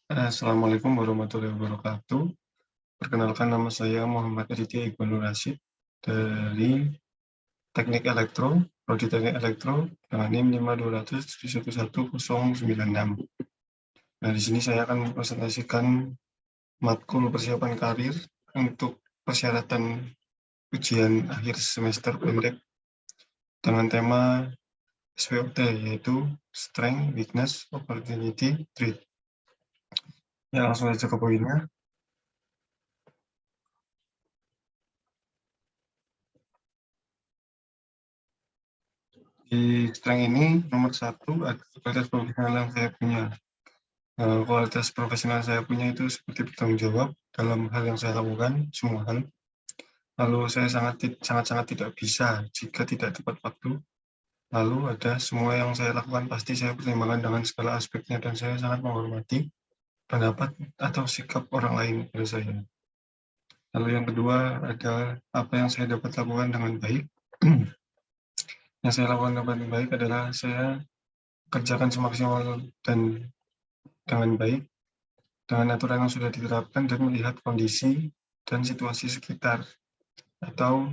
Assalamualaikum warahmatullahi wabarakatuh. Perkenalkan nama saya Muhammad Aditya Iqbal Nur Rasyid dari Teknik Elektro, Prodi Teknik Elektro dengan NIM 520171096. Nah, di sini saya akan mempresentasikan matkul persiapan karir untuk persyaratan ujian akhir semester pendek dengan tema SWOT, yaitu Strength, Weakness, Opportunity, Threat. Ya, langsung saja ke poinnya. Di strength ini nomor satu adalah kualitas profesional yang saya punya. Kualitas profesional saya punya itu seperti bertanggung jawab dalam hal yang saya lakukan, semua hal. Lalu saya sangat tidak bisa jika tidak tepat waktu. Lalu ada semua yang saya lakukan pasti saya pertimbangkan dengan segala aspeknya dan saya sangat menghormati pendapat atau sikap orang lain pada saya. Lalu yang kedua adalah apa yang saya dapat lakukan dengan baik. Yang saya lakukan dengan baik adalah saya kerjakan semaksimal dan dengan baik dengan aturan yang sudah diterapkan dan melihat kondisi dan situasi sekitar atau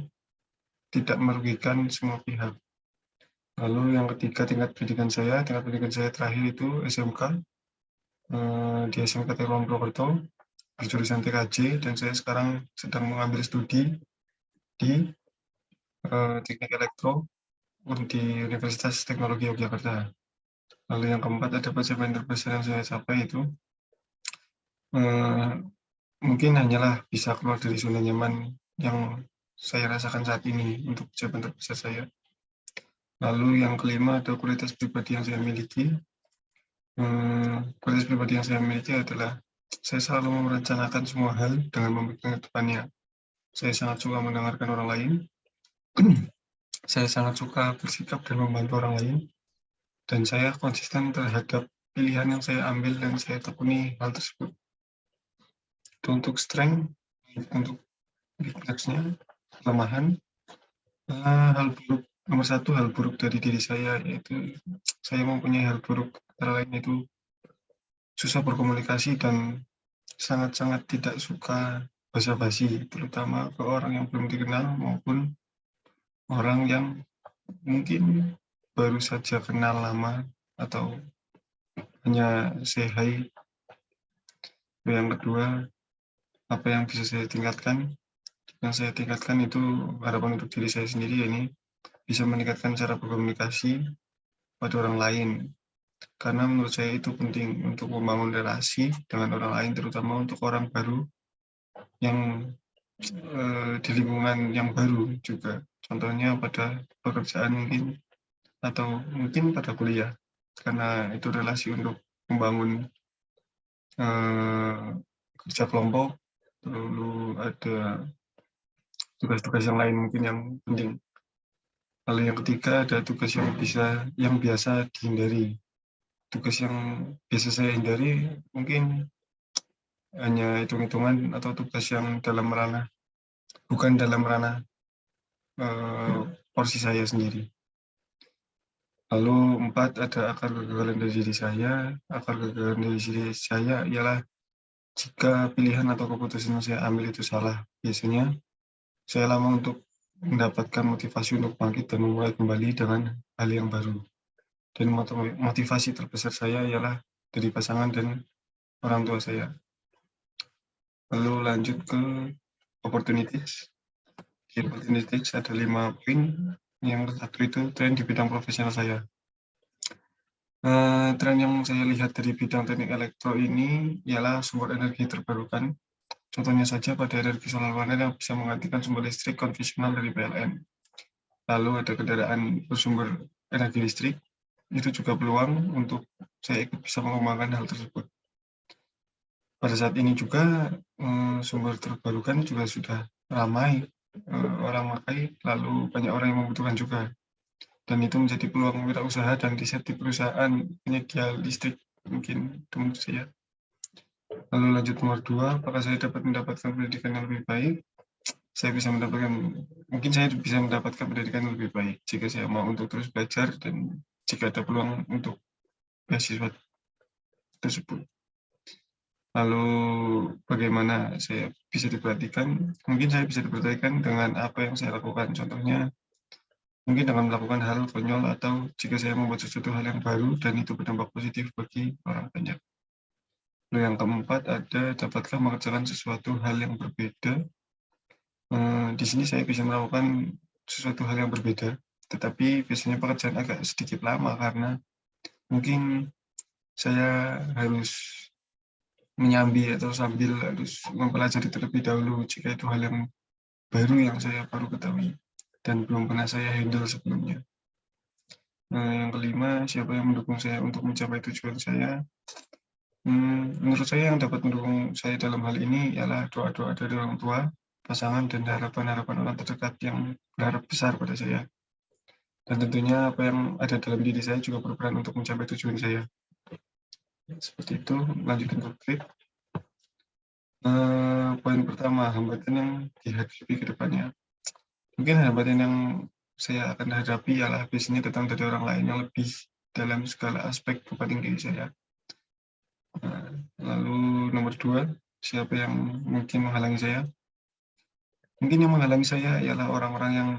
tidak merugikan semua pihak. Lalu yang ketiga, tingkat pendidikan saya terakhir itu SMK, di SMK Teknologi Purwokerto, berjurusan TKJ, dan saya sekarang sedang mengambil studi di Teknik Elektro di Universitas Teknologi Yogyakarta. Lalu yang keempat, ada pencapaian terbesar yang saya capai itu mungkin hanyalah bisa keluar dari zona nyaman yang saya rasakan saat ini untuk pencapaian terbesar saya. Lalu yang kelima ada kualitas pribadi yang saya miliki. Kualitas pribadi yang saya miliki adalah saya selalu merencanakan semua hal dengan memikirkan depannya. Saya sangat suka mendengarkan orang lain. Saya sangat suka bersikap dan membantu orang lain. Dan saya konsisten terhadap pilihan yang saya ambil dan saya tekuni hal tersebut. Untuk strength, untuk weakness-nya, kelemahan, hal buruk nomor satu, hal buruk dari diri saya yaitu saya mempunyai hal buruk antara lain itu susah berkomunikasi dan sangat-sangat tidak suka basa-basi, terutama ke orang yang belum dikenal maupun orang yang mungkin baru saja kenal lama atau hanya say hi. Yang kedua, apa yang bisa saya tingkatkan? Yang saya tingkatkan itu harapan untuk diri saya sendiri, ini bisa meningkatkan cara berkomunikasi pada orang lain. Karena menurut saya itu penting untuk membangun relasi dengan orang lain, terutama untuk orang baru yang di lingkungan yang baru juga. Contohnya pada pekerjaan mungkin, atau mungkin pada kuliah. Karena itu relasi untuk membangun kerja kelompok, lalu ada tugas-tugas yang lain mungkin yang penting. Lalu yang ketiga ada tugas yang biasa dihindari. Tugas yang biasa saya hindari mungkin hanya hitung-hitungan atau tugas yang bukan dalam ranah porsi saya sendiri. Lalu 4 ada akar kegagalan dari diri saya. Akar kegagalan dari diri saya ialah jika pilihan atau keputusan yang saya ambil itu salah. Biasanya saya lama untuk mendapatkan motivasi untuk bangkit dan memulai kembali dengan hal yang baru. Dan motivasi terbesar saya ialah dari pasangan dan orang tua saya. Lalu lanjut ke opportunities. Di opportunities ada 5 poin. Yang satu itu tren di bidang profesional saya. Tren yang saya lihat dari bidang teknik elektro ini ialah sumber energi terbarukan. Contohnya saja pada energi solar panel yang bisa menggantikan sumber listrik konvensional dari PLN. Lalu ada kendaraan bersumber energi listrik, itu juga peluang untuk saya ikut bisa mengembangkan hal tersebut. Pada saat ini juga sumber terbarukan juga sudah ramai orang pakai, lalu banyak orang yang membutuhkan juga. Dan itu menjadi peluang wirausaha dan riset di perusahaan penyedia listrik mungkin itu menurut saya. Lalu lanjut nomor 2, apakah saya dapat mendapatkan pendidikan yang lebih baik? Saya bisa mendapatkan pendidikan yang lebih baik jika saya mau untuk terus belajar dan jika ada peluang untuk beasiswa tersebut. Lalu bagaimana saya bisa diperhatikan? Mungkin saya bisa diperhatikan dengan apa yang saya lakukan. Contohnya, mungkin dengan melakukan hal konyol atau jika saya membuat sesuatu hal yang baru dan itu berdampak positif bagi orang banyak. Lalu yang keempat ada dapatkah mengerjakan sesuatu hal yang berbeda. Di sini saya bisa melakukan sesuatu hal yang berbeda, tetapi biasanya pekerjaan agak sedikit lama karena mungkin saya harus menyambi atau sambil harus mempelajari terlebih dahulu jika itu hal yang baru yang saya baru ketahui dan belum pernah saya handle sebelumnya. Yang kelima, siapa yang mendukung saya untuk mencapai tujuan saya? Menurut saya yang dapat mendukung saya dalam hal ini ialah doa-doa dari orang tua, pasangan, dan harapan-harapan orang terdekat yang berharap besar pada saya. Dan tentunya apa yang ada dalam diri saya juga berperan untuk mencapai tujuan saya. Seperti itu, lanjutkan konkret. Poin pertama, hambatan yang dihadapi ke depannya. Mungkin hambatan yang saya akan hadapi ialah biasanya datang dari orang lain yang lebih dalam segala aspek dibanding diri saya. Lalu nomor 2, siapa yang mungkin menghalangi saya? Mungkin yang menghalangi saya ialah orang-orang yang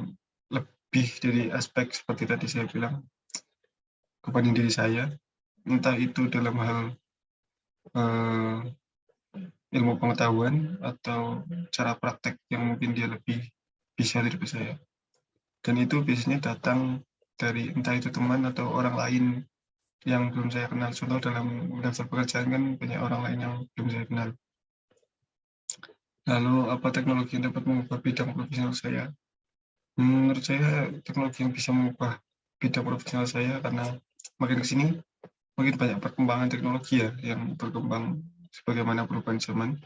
lebih dari aspek seperti tadi saya bilang, dibanding diri saya. Entah itu dalam hal ilmu pengetahuan atau cara praktek yang mungkin dia lebih bisa daripada saya. Dan itu biasanya datang dari entah itu teman atau orang lain yang belum saya kenal. Contoh dalam daftar pekerjaan kan banyak orang lain yang belum saya kenal. Lalu apa teknologi yang dapat mengubah bidang profesional saya? Menurut saya teknologi yang bisa mengubah bidang profesional saya karena makin ke sini makin banyak perkembangan teknologi ya yang berkembang sebagaimana perubahan zaman.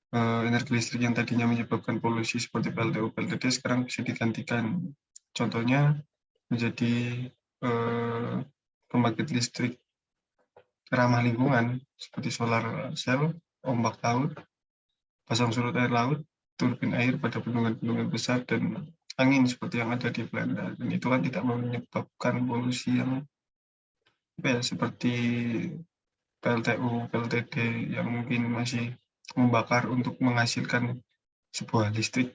Energi listrik yang tadinya menyebabkan polusi seperti PLTU, PLTT sekarang bisa digantikan. Contohnya menjadi pembangkit listrik ramah lingkungan seperti solar cell, ombak laut, pasang surut air laut, turbin air pada bendungan-bendungan besar, dan angin seperti yang ada di Belanda. Dan itu kan tidak menyebabkan polusi yang seperti PLTU, PLTD yang mungkin masih membakar untuk menghasilkan sebuah listrik.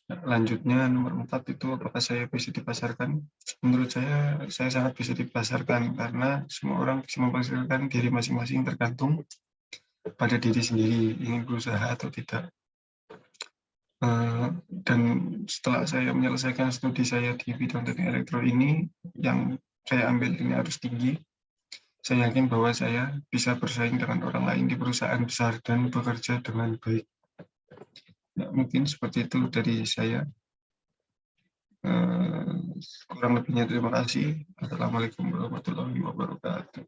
Lanjutnya nomor 4 itu apakah saya bisa dipasarkan? Menurut saya sangat bisa dipasarkan karena semua orang bisa mempasarkan diri masing-masing tergantung pada diri sendiri ingin berusaha atau tidak. Dan setelah saya menyelesaikan studi saya di bidang teknik elektro ini, yang saya ambil ini harus tinggi, saya yakin bahwa saya bisa bersaing dengan orang lain di perusahaan besar dan bekerja dengan baik. Ya, mungkin seperti itu dari saya. Kurang lebihnya terima kasih. Assalamualaikum warahmatullahi wabarakatuh.